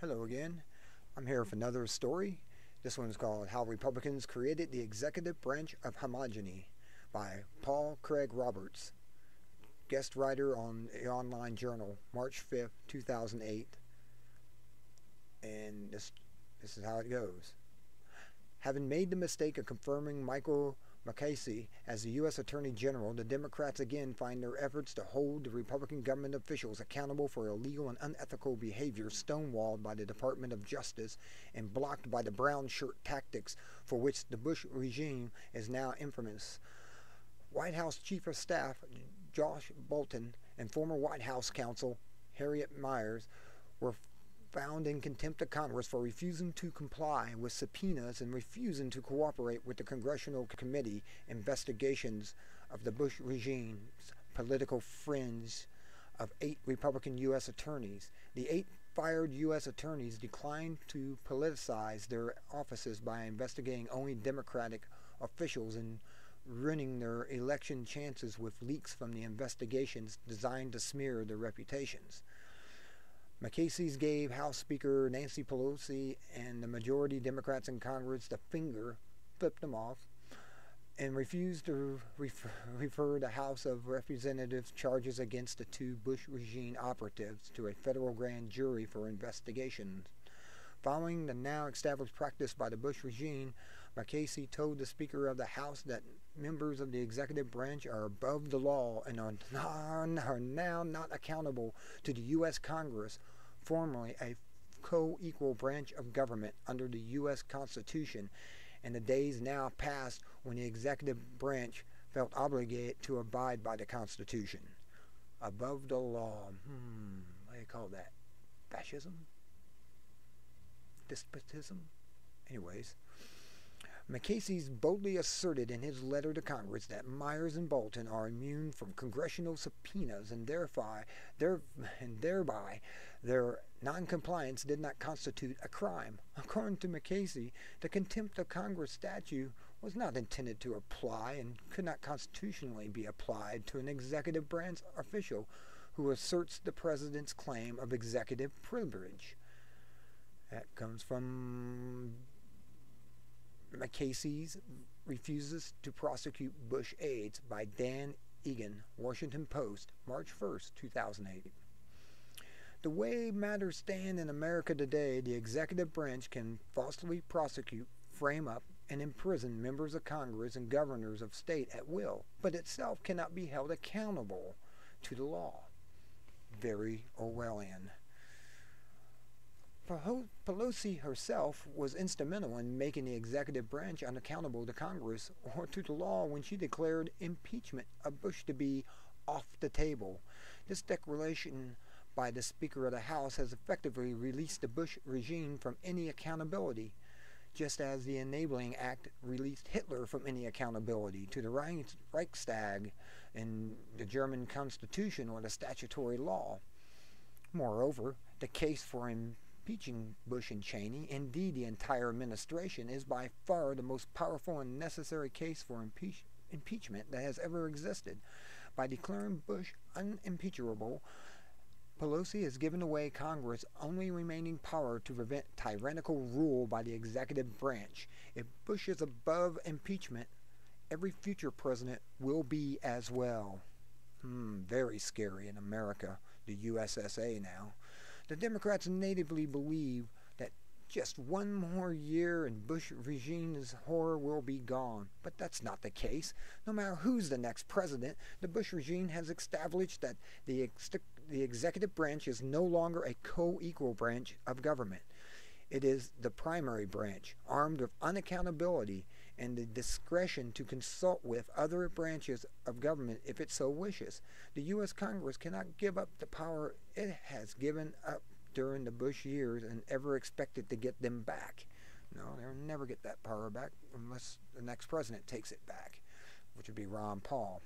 Hello again. I'm here with another story. This one's called How Republicans Created the Executive Branch of Hegemony by Paul Craig Roberts, guest writer on the online journal, March 5th, 2008. And this is how it goes. Having made the mistake of confirming Michael Mukasey as the U.S. Attorney General, the Democrats again find their efforts to hold the Republican government officials accountable for illegal and unethical behavior stonewalled by the Department of Justice and blocked by the Brownshirt tactics for which the Bush regime is now infamous. White House Chief of Staff Josh Bolten and former White House counsel Harriet Miers were found in contempt of Congress for refusing to comply with subpoenas and refusing to cooperate with the congressional committee investigations of the Bush regime's political fringe of 8 Republican U.S. attorneys. The 8 fired U.S. attorneys declined to politicize their offices by investigating only Democratic officials and ruining their election chances with leaks from the investigations designed to smear their reputations. Mukasey gave House Speaker Nancy Pelosi and the majority Democrats in Congress the finger, flipped them off, and refused to refer the House of Representatives charges against the 2 Bush regime operatives to a federal grand jury for investigation. Following the now established practice by the Bush regime, Mukasey told the Speaker of the House that members of the executive branch are above the law and are now not accountable to the U.S. Congress, formerly a co-equal branch of government under the U.S. Constitution, and the days now past when the executive branch felt obligated to abide by the Constitution. Above the law. What do you call that? Fascism? Despotism? Anyways, Mukasey boldly asserted in his letter to Congress that Miers and Bolten are immune from congressional subpoenas and thereby their noncompliance did not constitute a crime. According to Mukasey, the contempt of Congress statute was not intended to apply and could not constitutionally be applied to an executive branch official who asserts the president's claim of executive privilege. That comes from Mukasey refuses to prosecute Bush aides by Dan Egan, Washington Post, March 1st, 2008. The way matters stand in America today, the executive branch can falsely prosecute, frame up, and imprison members of Congress and governors of state at will, but itself cannot be held accountable to the law. Very Orwellian. Pelosi herself was instrumental in making the executive branch unaccountable to Congress or to the law when she declared impeachment of Bush to be off the table. This declaration by the Speaker of the House has effectively released the Bush regime from any accountability, just as the Enabling Act released Hitler from any accountability to the Reichstag and the German Constitution or the statutory law. Moreover, the case for impeaching Bush and Cheney, indeed the entire administration, is by far the most powerful and necessary case for impeachment that has ever existed. By declaring Bush unimpeachable, Pelosi has given away Congress' only remaining power to prevent tyrannical rule by the executive branch. If Bush is above impeachment, every future president will be as well. Very scary in America, the USSA now. The Democrats natively believe that just one more year and Bush regime's horror will be gone. But that's not the case. No matter who's the next president, the Bush regime has established that the executive branch is no longer a co-equal branch of government. It is the primary branch, armed with unaccountability and the discretion to consult with other branches of government if it so wishes. The U.S. Congress cannot give up the power it has given up during the Bush years and ever expect it to get them back. No, they'll never get that power back unless the next president takes it back, which would be Ron Paul.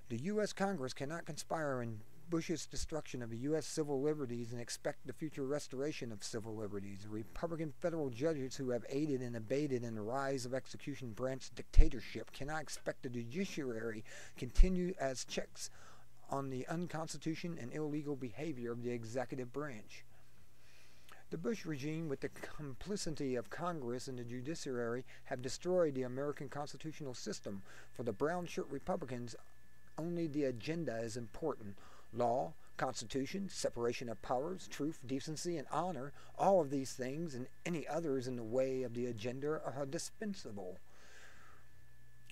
The U.S. Congress cannot conspire in Bush's destruction of the U.S. civil liberties and expect the future restoration of civil liberties. The Republican federal judges who have aided and abated in the rise of execution branch dictatorship cannot expect the judiciary continue as checks on the unconstitutional and illegal behavior of the executive branch. The Bush regime, with the complicity of Congress and the judiciary, have destroyed the American constitutional system. For the Brownshirt Republicans, only the agenda is important. Law, Constitution, separation of powers, truth, decency, and honor, all of these things and any others in the way of the agenda are dispensable.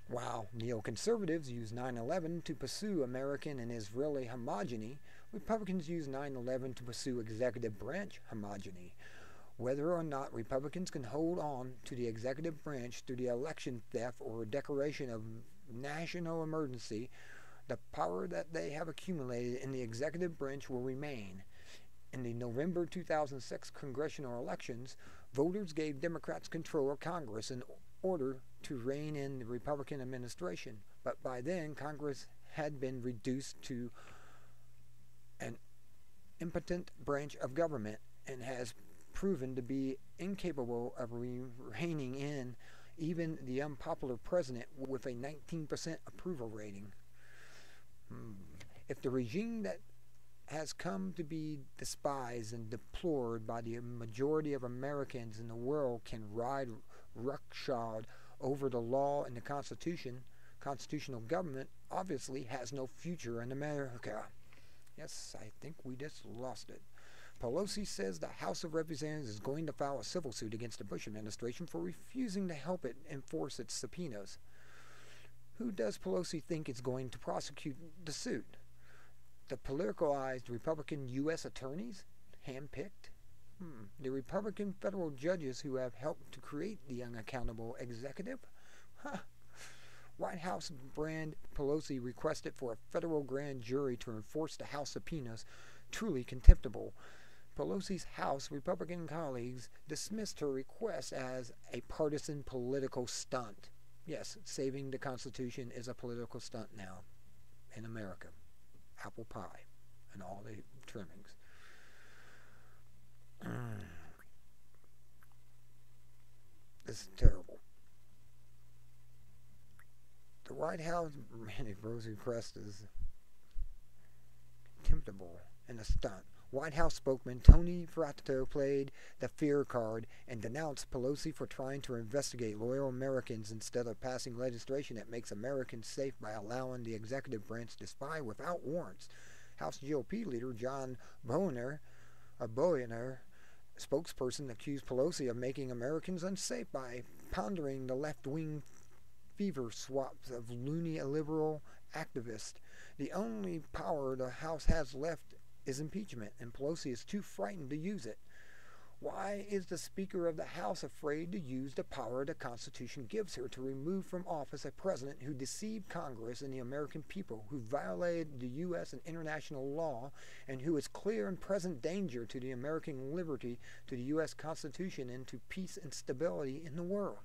While neoconservatives use 9/11 to pursue American and Israeli homogeny, Republicans use 9/11 to pursue executive branch homogeny. Whether or not Republicans can hold on to the executive branch through the election theft or declaration of national emergency, the power that they have accumulated in the executive branch will remain. In the November 2006 congressional elections, voters gave Democrats control of Congress in order to rein in the Republican administration. But by then, Congress had been reduced to an impotent branch of government and has proven to be incapable of reining in even the unpopular president with a 19% approval rating. If the regime that has come to be despised and deplored by the majority of Americans in the world can ride roughshod over the law and the Constitution, constitutional government obviously has no future in America. Yes, I think we just lost it. Pelosi says the House of Representatives is going to file a civil suit against the Bush administration for refusing to help it enforce its subpoenas. Who does Pelosi think is going to prosecute the suit? The politicized Republican U.S. attorneys, handpicked? The Republican federal judges who have helped to create the unaccountable executive? White House brand Pelosi requested for a federal grand jury to enforce the House subpoenas, truly contemptible. Pelosi's House Republican colleagues dismissed her request as a partisan political stunt. Yes, saving the Constitution is a political stunt now in America. Apple pie and all the trimmings. This is terrible. The White House, man, Rosie request is contemptible and a stunt. White House spokesman Tony Fratto played the fear card and denounced Pelosi for trying to investigate loyal Americans instead of passing legislation that makes Americans safe by allowing the executive branch to spy without warrants. House GOP leader John Boehner, spokesperson, accused Pelosi of making Americans unsafe by pondering the left-wing fever swaps of loony liberal activists. The only power the House has left is impeachment, and Pelosi is too frightened to use it. Why is the Speaker of the House afraid to use the power the Constitution gives her to remove from office a president who deceived Congress and the American people, who violated the U.S. and international law, and who is clear and present danger to the American liberty, to the U.S. Constitution, and to peace and stability in the world?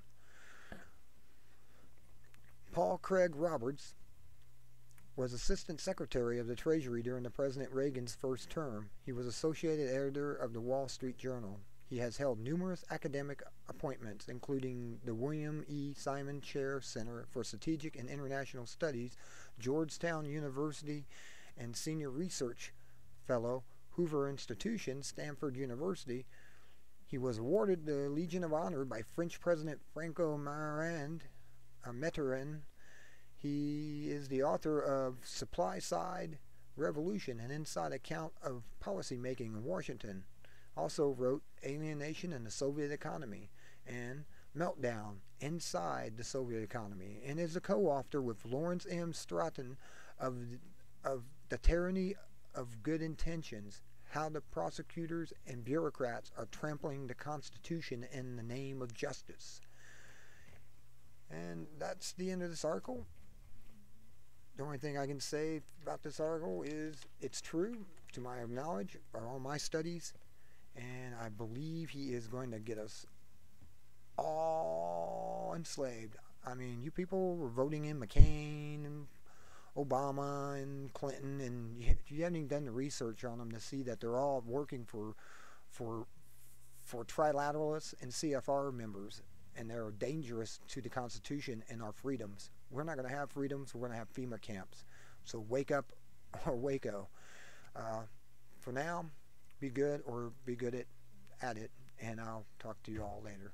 Paul Craig Roberts was Assistant Secretary of the Treasury during the President Reagan's first term. He was Associated Editor of the Wall Street Journal. He has held numerous academic appointments, including the William E. Simon Chair Center for Strategic and International Studies, Georgetown University, and Senior Research Fellow, Hoover Institution, Stanford University. He was awarded the Legion of Honor by French President Mitterrand. He is the author of Supply Side Revolution, an inside account of policymaking in Washington. Also wrote Alienation in the Soviet Economy and Meltdown Inside the Soviet Economy, and is a co-author with Lawrence M. Stratton of The Tyranny of Good Intentions, How the Prosecutors and Bureaucrats Are Trampling the Constitution in the Name of Justice. And that's the end of this article. The only thing I can say about this article is it's true, to my knowledge, by all my studies, and I believe he is going to get us all enslaved. I mean, you people were voting in McCain and Obama and Clinton, and you haven't even done the research on them to see that they're all working for trilateralists and CFR members, and they're dangerous to the Constitution and our freedoms. We're not going to have freedoms. We're going to have FEMA camps. So wake up or Waco. For now, be good or be good at at it, and I'll talk to you all later.